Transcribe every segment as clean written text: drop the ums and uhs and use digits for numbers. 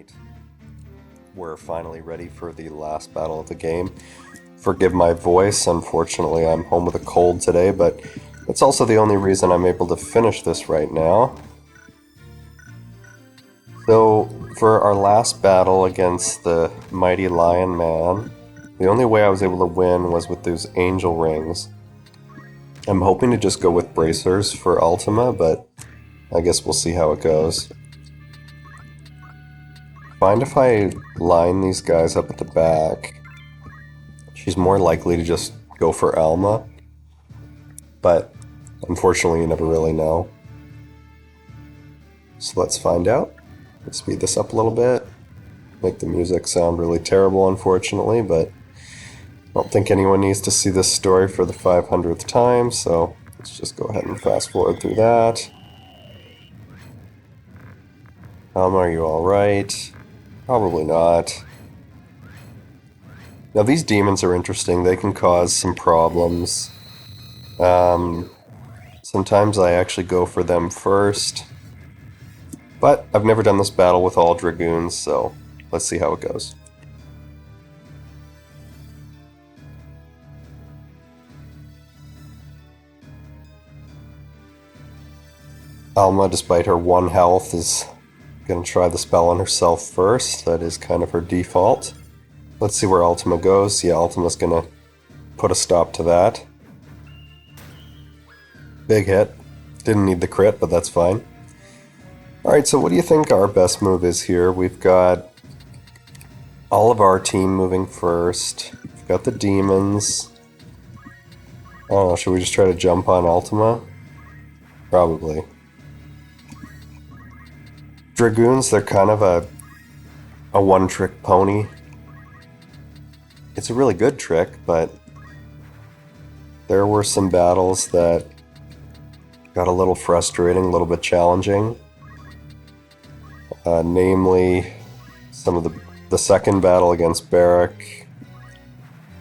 Alright, we're finally ready for the last battle of the game. Forgive my voice, unfortunately I'm home with a cold today, but it's also the only reason I'm able to finish this right now. So, for our last battle against the mighty Lion Man, the only way I was able to win was with those angel rings. I'm hoping to just go with bracers for Ultima, but I guess we'll see how it goes. Find if I line these guys up at the back, she's more likely to just go for Alma, but unfortunately you never really know. So let's find out. Let's speed this up a little bit, make the music sound really terrible unfortunately, but I don't think anyone needs to see this story for the 500th time, so let's just go ahead and fast forward through that. Alma, are you alright? Probably not. Now these demons are interesting, they can cause some problems. Sometimes I actually go for them first. But I've never done this battle with all Dragoons, so let's see how it goes. Alma, despite her 1 health, is going to try the spell on herself first. That is kind of her default. Let's see where Ultima goes. Yeah, Ultima's going to put a stop to that. Big hit. Didn't need the crit, but that's fine. Alright, so what do you think our best move is here? We've got all of our team moving first. We've got the demons. I don't know, should we just try to jump on Ultima? Probably. Dragoons, they're kind of a one-trick pony. It's a really good trick, but there were some battles that got a little frustrating, a little bit challenging. Namely, some of the second battle against Barach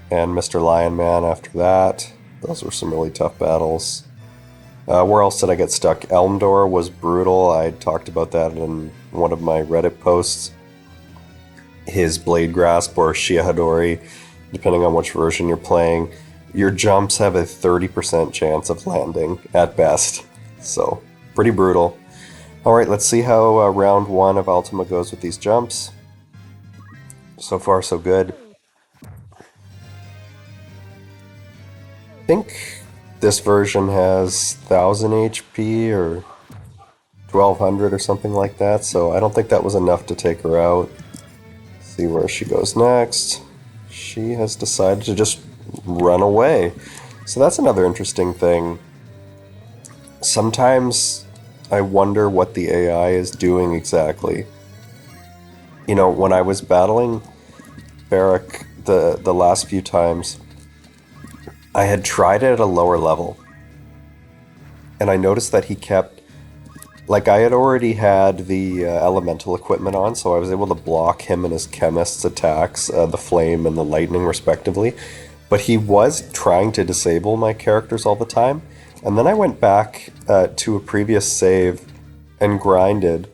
and Mr. Lion Man after that. Those were some really tough battles. Where else did I get stuck? Elmdor was brutal. I talked about that in one of my Reddit posts. His Blade Grasp or Shiahadori, depending on which version you're playing, your jumps have a 30% chance of landing at best. So, pretty brutal. Alright, let's see how round 1 of Ultima goes with these jumps. So far, so good. I think this version has 1000 HP or 1200 or something like that, so I don't think that was enough to take her out. Let's see where she goes next. She has decided to just run away. So that's another interesting thing. Sometimes I wonder what the AI is doing exactly. You know, when I was battling Barach the last few times, I had tried it at a lower level. And I noticed that he kept... Like, I had already had the elemental equipment on, so I was able to block him and his chemist's attacks, the flame and the lightning respectively. But he was trying to disable my characters all the time. And then I went back to a previous save and grinded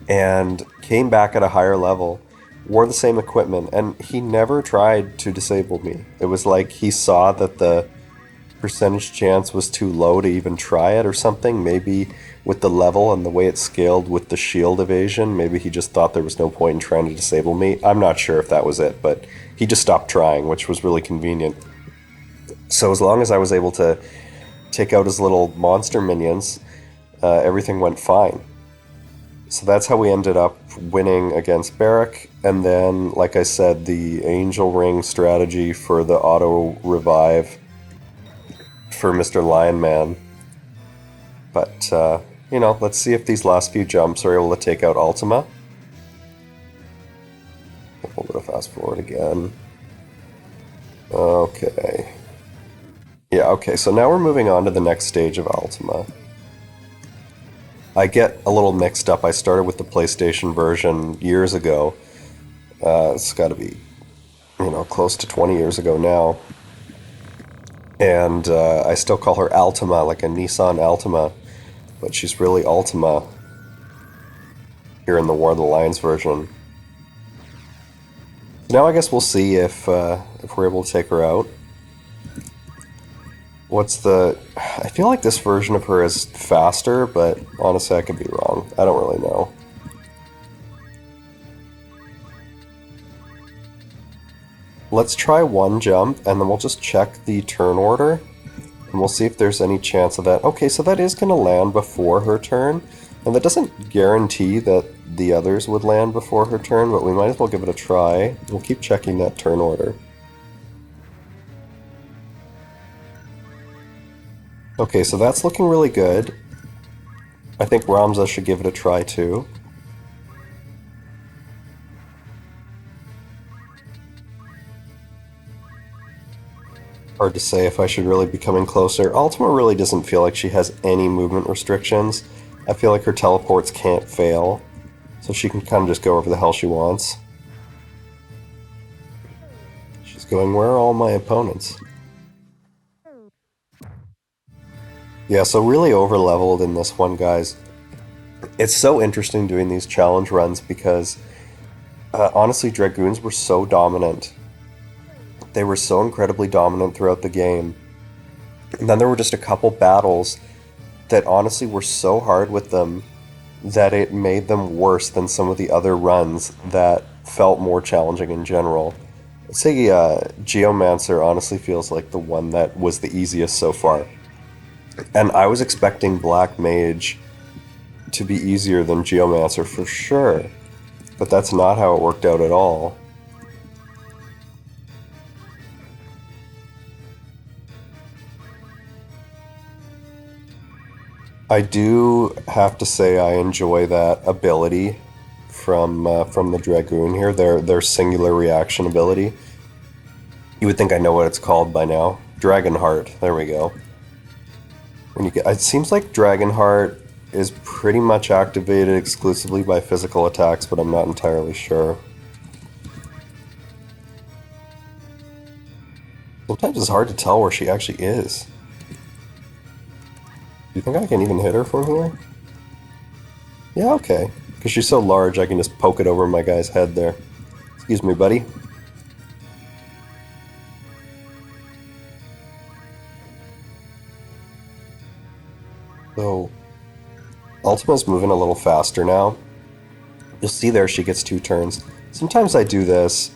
and came back at a higher level, wore the same equipment, and he never tried to disable me. It was like he saw that the percentage chance was too low to even try it or something. Maybe with the level and the way it scaled with the shield evasion, maybe he just thought there was no point in trying to disable me. I'm not sure if that was it, but he just stopped trying, which was really convenient. So as long as I was able to take out his little monster minions, everything went fine. So that's how we ended up winning against Barach, and then, like I said, the Angel Ring strategy for the auto revive for Mr. Lion Man. But, you know, let's see if these last few jumps are able to take out Ultima. A little bit of fast forward again. Okay. Yeah, okay, so now we're moving on to the next stage of Ultima. I get a little mixed up. I started with the PlayStation version years ago. It's got to be, you know, close to 20 years ago now. And I still call her Altima, like a Nissan Altima, but she's really Ultima. here in the War of the Lions version. So now I guess we'll see if we're able to take her out. I feel like this version of her is faster, but honestly I could be wrong. I don't really know. Let's try one jump, and then we'll just check the turn order, and we'll see if there's any chance of that. Okay, so that is going to land before her turn, and that doesn't guarantee that the others would land before her turn, but we might as well give it a try. We'll keep checking that turn order. Okay, so that's looking really good. I think Ramza should give it a try too. Hard to say if I should really be coming closer. Ultima really doesn't feel like she has any movement restrictions. I feel like her teleports can't fail, so she can kind of just go wherever the hell she wants. She's going, where are all my opponents? Yeah, so really over-leveled in this one, guys. It's so interesting doing these challenge runs because, honestly, Dragoons were so dominant. They were so incredibly dominant throughout the game. And then there were just a couple battles that honestly were so hard with them that it made them worse than some of the other runs that felt more challenging in general. I'd say Geomancer honestly feels like the one that was the easiest so far. And I was expecting Black Mage to be easier than Geomancer for sure, but that's not how it worked out at all. I do have to say I enjoy that ability from the Dragoon here, their singular reaction ability. You would think I know what it's called by now. Dragonheart. There we go. It seems like Dragonheart is pretty much activated exclusively by physical attacks, but I'm not entirely sure. Sometimes it's hard to tell where she actually is. Do you think I can even hit her from here? Yeah, okay. Because she's so large, I can just poke it over my guy's head there. Excuse me, buddy. So, Ultima's moving a little faster now. You'll see there she gets 2 turns. Sometimes I do this.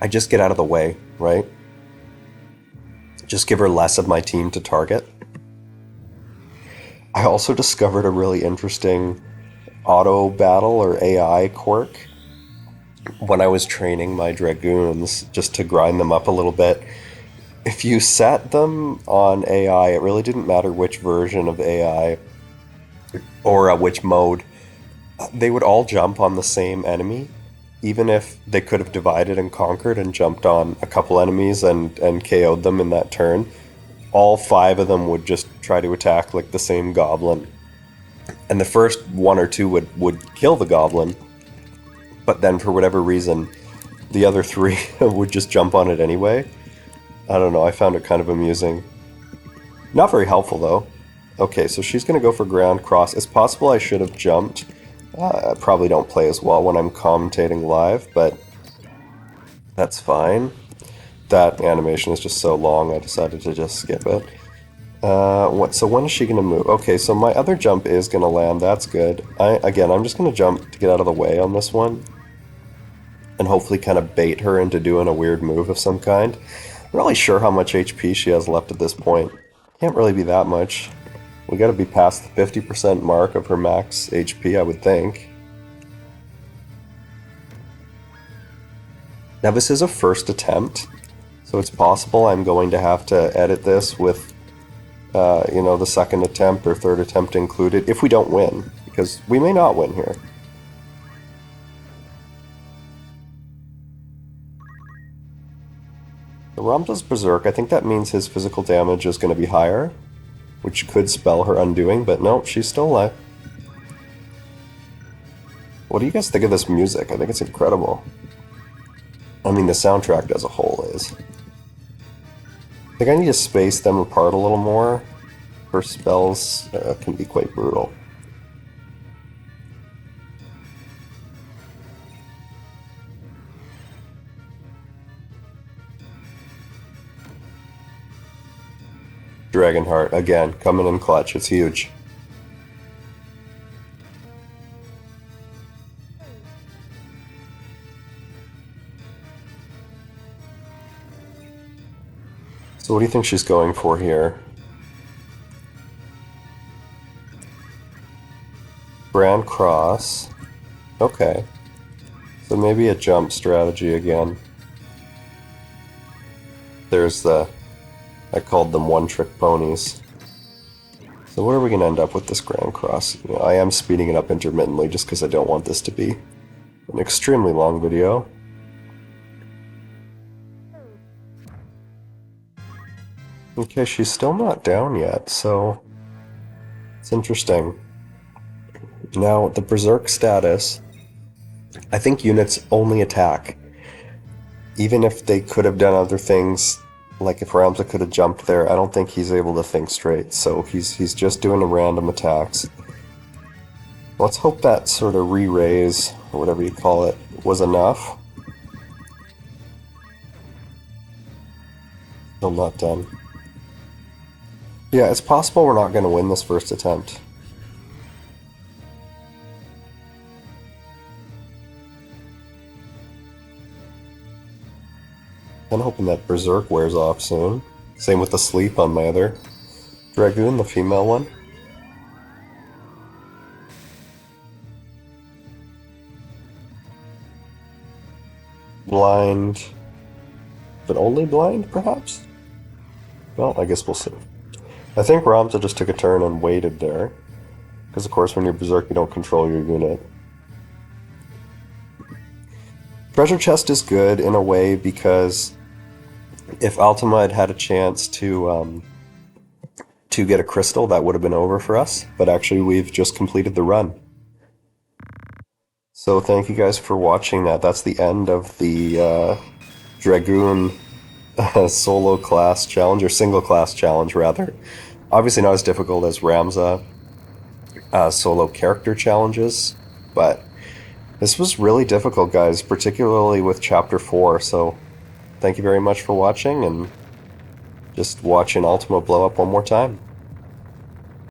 I just get out of the way, right? Just give her less of my team to target. I also discovered a really interesting auto battle or AI quirk when I was training my Dragoons, just to grind them up a little bit. If you set them on AI, it really didn't matter which version of AI or which mode, they would all jump on the same enemy, even if they could have divided and conquered and jumped on a couple enemies and KO'd them in that turn. All 5 of them would just try to attack like the same goblin. And the first 1 or 2 would kill the goblin, but then for whatever reason, the other 3 would just jump on it anyway. I don't know, I found it kind of amusing. Not very helpful though. Okay, so she's going to go for ground cross. It's possible I should have jumped. I probably don't play as well when I'm commentating live, but that's fine. That animation is just so long, I decided to just skip it. So when is she going to move? Okay, so my other jump is going to land. That's good. Again, I'm just going to jump to get out of the way on this one. And hopefully kind of bait her into doing a weird move of some kind. I'm not really sure how much HP she has left at this point. Can't really be that much. We gotta be past the 50% mark of her max HP, I would think. Now this is a first attempt, so it's possible I'm going to have to edit this with, the second attempt or third attempt included, if we don't win, because we may not win here. The Ramza's Berserk, I think that means his physical damage is going to be higher, which could spell her undoing, but no, she's still alive. What do you guys think of this music? I think it's incredible. I mean, the soundtrack as a whole is. I think I need to space them apart a little more. Her spells can be quite brutal. Dragonheart, again, coming in clutch. It's huge. So what do you think she's going for here? Grand Cross. Okay. So maybe a jump strategy again. There's the... I called them one-trick ponies. So what are we going to end up with this Grand Cross? You know, I am speeding it up intermittently just because I don't want this to be an extremely long video. Okay, she's still not down yet, so it's interesting. Now, the Berserk status, I think units only attack. Even if they could have done other things, like if Ramza could have jumped there, I don't think he's able to think straight, so he's just doing random attacks. Let's hope that sort of re-raise, or whatever you call it, was enough. Still not done. Yeah, it's possible we're not going to win this first attempt. I'm hoping that Berserk wears off soon. Same with the sleep on my other Dragoon, the female one. Blind. But only blind, perhaps? Well, I guess we'll see. I think Ramza just took a turn and waited there. Because, of course, when you're Berserk, you don't control your unit. Treasure chest is good in a way because if Ultima had had a chance to get a crystal, that would have been over for us. But actually, we've just completed the run. So thank you guys for watching that. That's the end of the Dragoon solo class challenge, or single class challenge, rather. Obviously not as difficult as Ramza solo character challenges, but this was really difficult, guys, particularly with Chapter 4, so thank you very much for watching, and just watching Ultima blow up one more time.